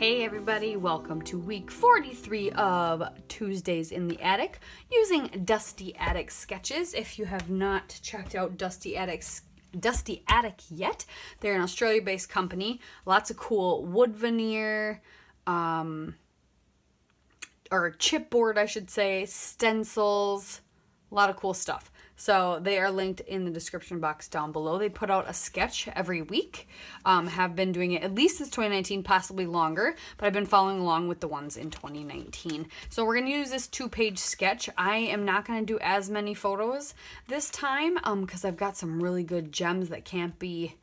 Hey everybody, welcome to week 43 of Tuesdays in the Attic using Dusty Attic sketches. If you have not checked out Dusty Attic yet, they're an Australia-based company. Lots of cool wood veneer, or chipboard I should say, stencils, a lot of cool stuff. So they are linked in the description box down below. They put out a sketch every week. Have been doing it at least since 2019, possibly longer, but I've been following along with the ones in 2019. So we're going to use this 2-page sketch. I am not going to do as many photos this time because I've got some really good gems that can't be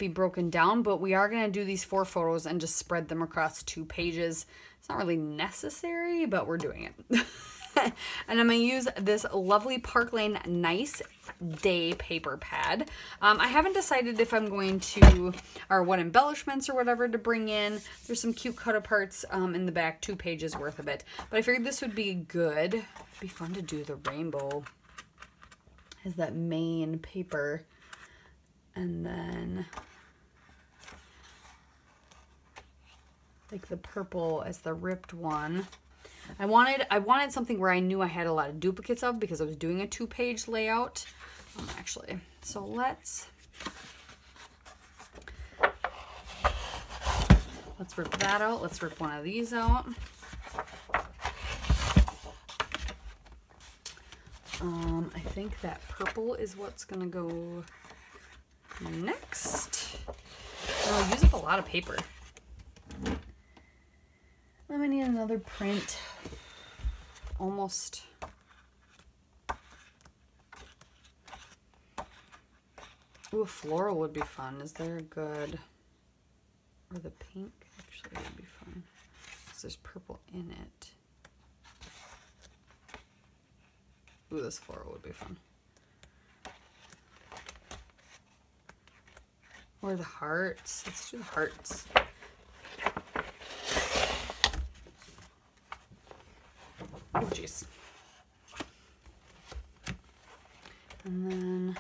broken down, but we are going to do these 4 photos and just spread them across 2 pages. It's not really necessary, but we're doing it. And I'm going to use this lovely Park Lane Nice Day paper pad. I haven't decided if I'm going to, or what embellishments or whatever to bring in. There's some cute cut aparts in the back, 2 pages worth of it. But I figured this would be good. It'd be fun to do the rainbow as that main paper. And then like the purple as the ripped one. I wanted something where I knew I had a lot of duplicates of because I was doing a 2-page layout. Actually, so let's rip that out. Let's rip one of these out. I think that purple is what's gonna go next. I'll use up a lot of paper. Then we need another print. Almost. Ooh, a floral would be fun. Is there a good, or the pink actually would be fun because there's purple in it. Ooh, this floral would be fun. Or the hearts. Let's do the hearts. Oh, jeez. And then,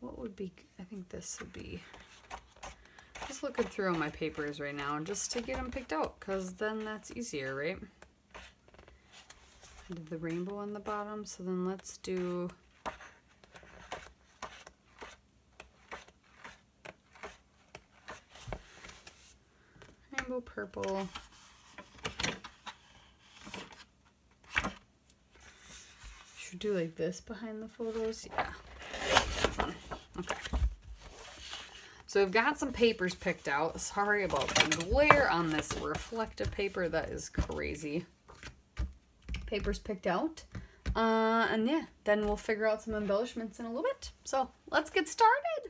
what would be, I think this would be, just looking through all my papers right now just to get them picked out, because then that's easier, right? I did the rainbow on the bottom, so then let's do rainbow purple. Should do like this behind the photos. Yeah. Okay. So we've got some papers picked out. Sorry about the glare on this reflective paper. That is crazy. Papers picked out. And yeah, then we'll figure out some embellishments in a little bit. So let's get started.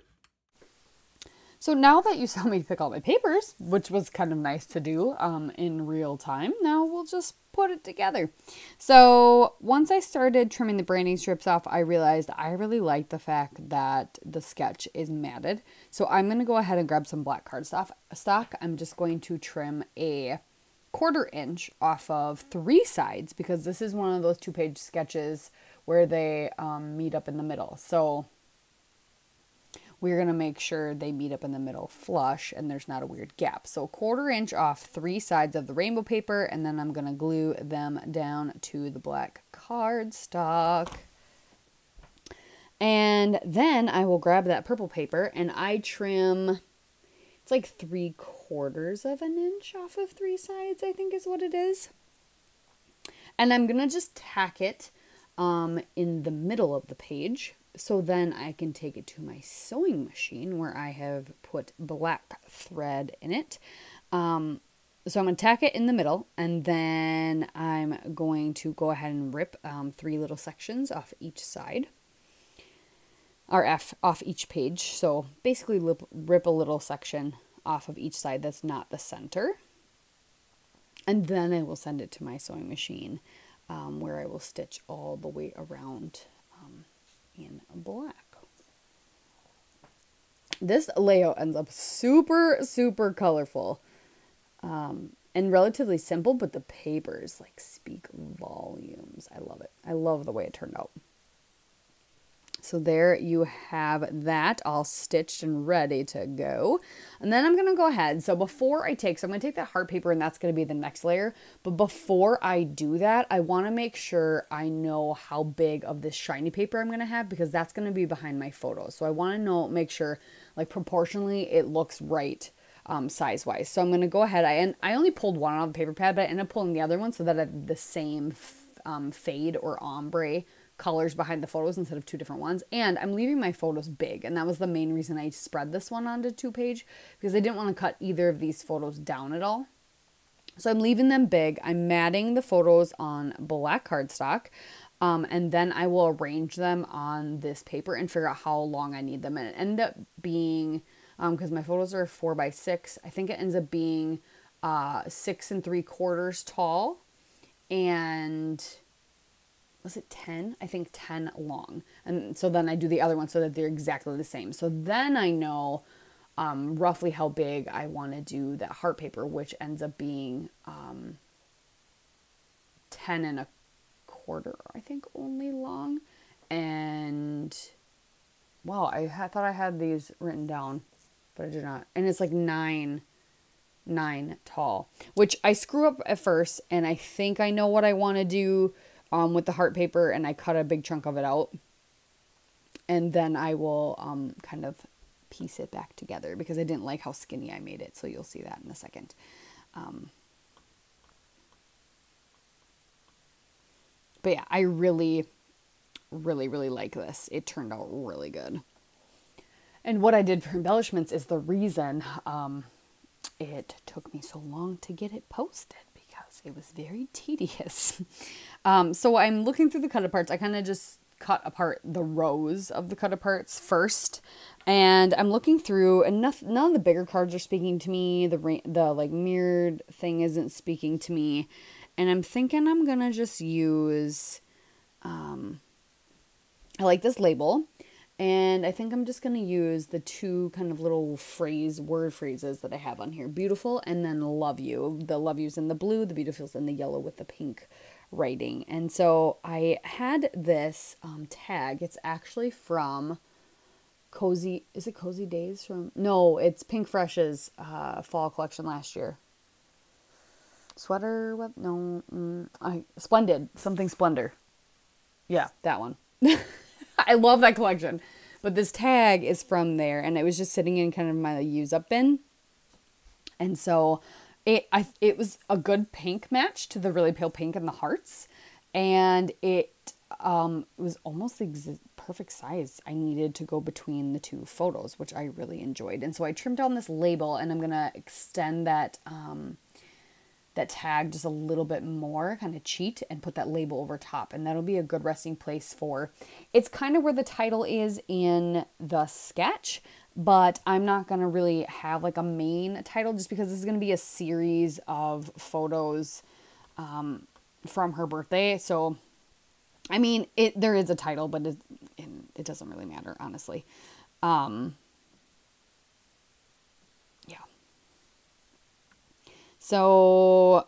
So now that you saw me pick out my papers, which was kind of nice to do in real time, now we'll just put it together. So once I started trimming the branding strips off, I realized I really like the fact that the sketch is matted. So I'm going to go ahead and grab some black cardstock. I'm just going to trim a 1/4 inch off of 3 sides because this is one of those 2-page sketches where they meet up in the middle. So we're going to make sure they meet up in the middle flush and there's not a weird gap. So 1/4 inch off 3 sides of the rainbow paper, and then I'm going to glue them down to the black cardstock. And then I will grab that purple paper and I trim, it's like 3/4 of an inch off of 3 sides, I think is what it is. And I'm going to just tack it in the middle of the page. So then I can take it to my sewing machine where I have put black thread in it. So I'm going to tack it in the middle, and then I'm going to go ahead and rip 3 little sections off each side, or off each page. So basically rip a little section off of each side that's not the center. And then I will send it to my sewing machine where I will stitch all the way around in black. This layout ends up super, super colorful and relatively simple, but the papers like speak volumes. I love it. I love the way it turned out. So there you have that all stitched and ready to go. And then I'm going to go ahead. So I'm going to take that heart paper and that's going to be the next layer. But before I do that, I want to make sure I know how big of this shiny paper I'm going to have because that's going to be behind my photos. So I want to make sure like proportionally it looks right size wise. So I'm going to go ahead. I only pulled one out of the paper pad, but I ended up pulling the other one so that I have the same fade or ombre colors behind the photos instead of two different ones. And I'm leaving my photos big, and that was the main reason I spread this one onto 2-page because I didn't want to cut either of these photos down at all. So I'm leaving them big. I'm matting the photos on black cardstock, and then I will arrange them on this paper and figure out how long I need them. And it ended up being, because my photos are 4x6, I think it ends up being 6 3/4 tall, and was it 10? I think 10 long. And so then I do the other one so that they're exactly the same. So then I know roughly how big I want to do that heart paper, which ends up being 10 1/4, I think, only long. And wow, I thought I had these written down, but I did not. And it's like 9 tall, which I screw up at first. And I think I know what I want to do with the heart paper, and I cut a big chunk of it out, and then I will kind of piece it back together because I didn't like how skinny I made it, so you'll see that in a second. But yeah, I really like this. It turned out really good. And what I did for embellishments is the reason it took me so long to get it posted, because it was very tedious. So I'm looking through the cut aparts. I kind of just cut apart the rows of the cut aparts first, and I'm looking through, and none of the bigger cards are speaking to me. The like mirrored thing isn't speaking to me, and I'm thinking I'm gonna just use I like this label, and I think I'm just going to use the two kind of little word phrases that I have on here. Beautiful, and then love you. The love you's in the blue, the beautiful's in the yellow with the pink writing. And so I had this tag. It's actually from Cozy, is it Cozy Days? No, it's Pink Fresh's fall collection last year. Sweater, what? No, Splendid, something Splendor. Yeah, that one. I love that collection. But this tag is from there, and it was just sitting in kind of my use up bin. And so it was a good pink match to the really pale pink and the hearts. And it was almost the perfect size I needed to go between the two photos, which I really enjoyed. And so I trimmed down this label, and I'm going to extend that that tag just a little bit more, kind of cheat, and put that label over top, and that'll be a good resting place for, it's kind of where the title is in the sketch, but I'm not going to really have like a main title just because this is going to be a series of photos from her birthday. So I mean, there is a title, but it doesn't really matter, honestly. So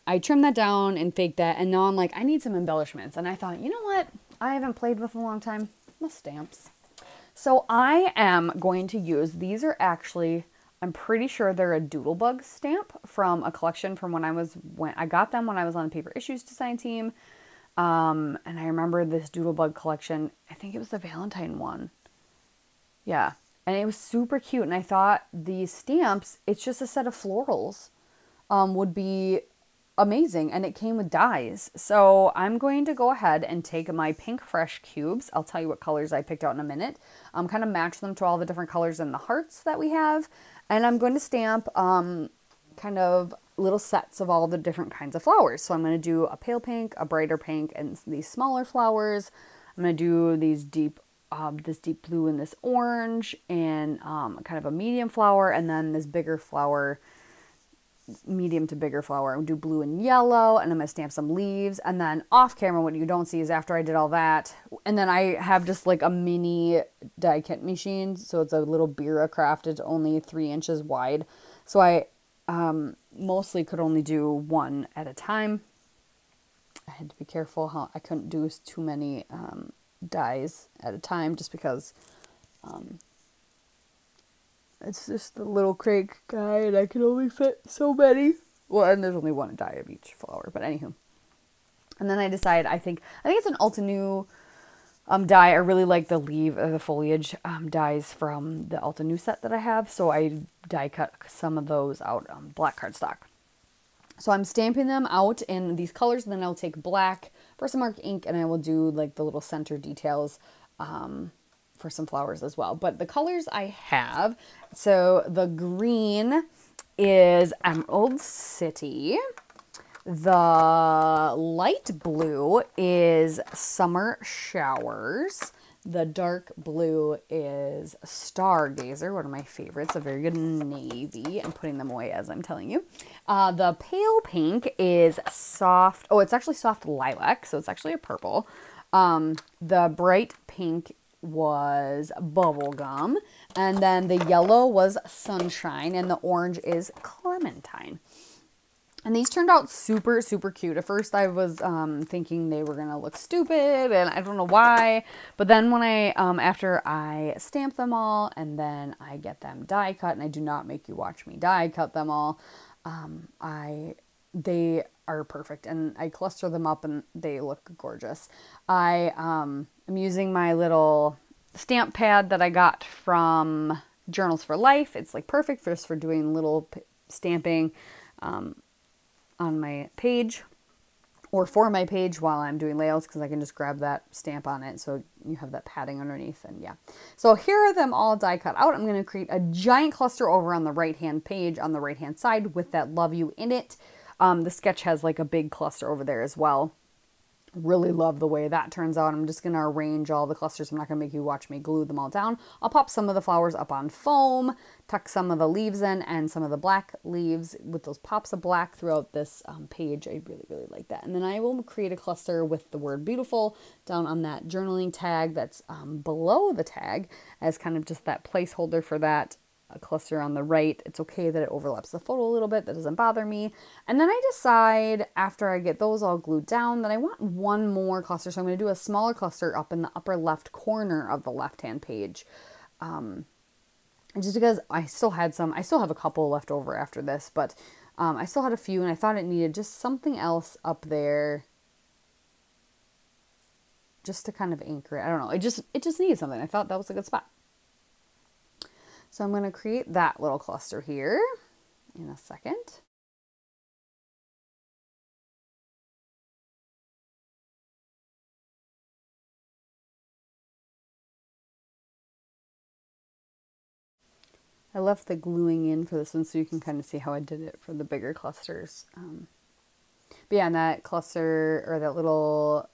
I trimmed that down and faked that, and now I'm like, I need some embellishments. And I thought, you know what I haven't played with in a long time? The stamps. So I am going to use, these are actually, I'm pretty sure they're a Doodlebug stamp from a collection from when I got them when I was on the Paper Issues design team. And I remember this Doodlebug collection, I think it was the Valentine one. Yeah. And it was super cute. And I thought these stamps, it's just a set of florals, would be amazing. And it came with dies. So I'm going to go ahead and take my Pink Fresh cubes. I'll tell you what colors I picked out in a minute. Kind of match them to all the different colors in the hearts that we have. And I'm going to stamp kind of little sets of all the different kinds of flowers. So I'm going to do a pale pink, a brighter pink, and these smaller flowers. I'm going to do these this deep blue and this orange, and kind of a medium flower, and then this bigger flower, medium to bigger flower. I'm going to do blue and yellow, and I'm going to stamp some leaves. And then off camera, what you don't see is after I did all that, and then I have just like a mini die kit machine. So it's a little Bira craft. It's only 3 inches wide. So I mostly could only do one at a time. I had to be careful how I couldn't do too many dies at a time just because it's just the little crate guy and I can only fit so many. Well, and there's only one die of each flower, but anywho. And then I decide, I think it's an Altenew die. I really like the the foliage dies from the Altenew set that I have. So I die cut some of those out on black cardstock. So I'm stamping them out in these colors, and then I'll take black Versamark ink and I will do like the little center details for some flowers as well. But the colors I have, so the green is Emerald City. The light blue is Summer Showers. The dark blue is Stargazer, one of my favorites, a very good navy. I'm putting them away as I'm telling you. The pale pink is soft, oh, it's actually soft lilac, so it's actually a purple. The bright pink was Bubblegum, and then the yellow was Sunshine, and the orange is Clementine. And these turned out super, super cute. At first I was thinking they were going to look stupid, and I don't know why. But then when after I stamp them all, and then I get them die cut, and I do not make you watch me die cut them all, they are perfect. And I cluster them up, and they look gorgeous. I'm using my little stamp pad that I got from Journals for Life. It's like perfect just for doing little stamping on my page or for my page while I'm doing layouts, because I can just grab that stamp on it so you have that padding underneath. And yeah, so here are them all die cut out. I'm going to create a giant cluster over on the right hand page on the right hand side with that Love You in it. The sketch has like a big cluster over there as well. Really love the way that turns out. I'm just going to arrange all the clusters. I'm not going to make you watch me glue them all down. I'll pop some of the flowers up on foam, tuck some of the leaves in, and some of the black leaves with those pops of black throughout this page. I really, really like that. And then I will create a cluster with the word beautiful down on that journaling tag that's below the tag as kind of just that placeholder for that cluster on the right. It's okay that it overlaps the photo a little bit. That doesn't bother me. And then I decide after I get those all glued down that I want one more cluster. So I'm going to do a smaller cluster up in the upper left corner of the left-hand page. Just because I still have a couple left over after this, but I still had a few and I thought it needed just something else up there just to kind of anchor it. I don't know. It just needed something. I thought that was a good spot. So I'm going to create that little cluster here in a second. I left the gluing in for this one so you can kind of see how I did it for the bigger clusters. But yeah, in that cluster or that little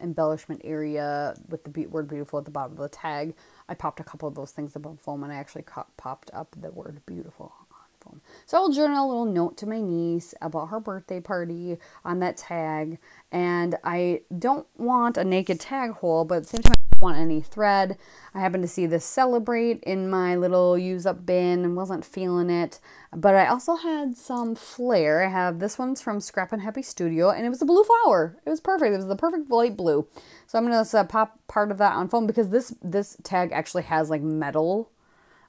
embellishment area with the word beautiful at the bottom of the tag, I popped a couple of those things above foam, and I actually popped up the word beautiful on foam. So I'll journal a little note to my niece about her birthday party on that tag. And I don't want a naked tag hole, but at the same time, I don't want any thread. I happened to see this Celebrate in my little use up bin and wasn't feeling it. But I also had some flair. I have this one's from Scrap and Happy Studio, and it was a blue flower. It was perfect. It was the perfect light blue. So I'm going to pop part of that on foam because this tag actually has like metal,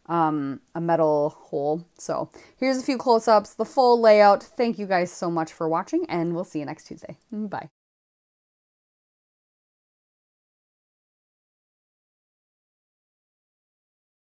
a metal hole. So here's a few close-ups, the full layout. Thank you guys so much for watching, and we'll see you next Tuesday. Bye.